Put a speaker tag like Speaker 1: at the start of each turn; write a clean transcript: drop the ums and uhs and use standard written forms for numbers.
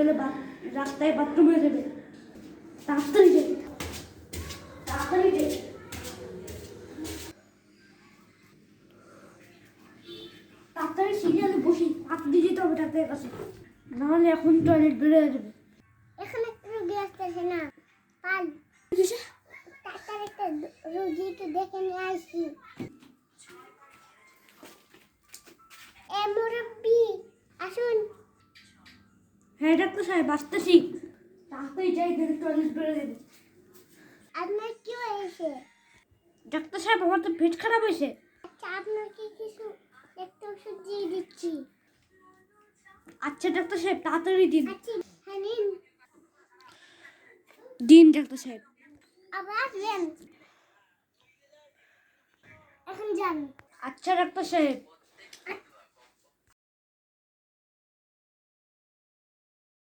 Speaker 1: হলে রাস্তায় বাথরুমে যাবে। তাড়াতাড়ি যাবে, তাড়াতাড়ি যাবে। তাড়াতাড়ি সিরিয়ালে বসি, হাত দিয়ে যেতে হবে ডাক্তারের কাছে, নাহলে এখন টয়লেট বেরোয় যাবে।
Speaker 2: এখানে রোগী আসতেছে না, পাল ডাক্তার একটা রোগীকে দেখে নিয়ে আসি। এ মুরব্বি আসুন।
Speaker 1: হ্যাঁ ডাক্তার সাহেব, আসতেছি। তাড়াতাড়ি যাই, দেখে টয়লেট বেরোয় যাবে।
Speaker 2: আপনার কি হয়েছে?
Speaker 1: ডাক্তার সাহেব, আমার তো পেট খারাপ হয়েছে।
Speaker 2: আচ্ছা, আপনাকে কিছু একটা ওষুধ দিয়ে দিচ্ছি।
Speaker 1: আচ্ছা ডাক্তার সাহেব, তাড়াতাড়ি দিন।
Speaker 2: আচ্ছা, হ্যাঁ নিন।
Speaker 1: দিন ডাক্তার সাহেব।
Speaker 2: আবার আসবেন, এখন যান।
Speaker 1: আচ্ছা ডাক্তার সাহেব।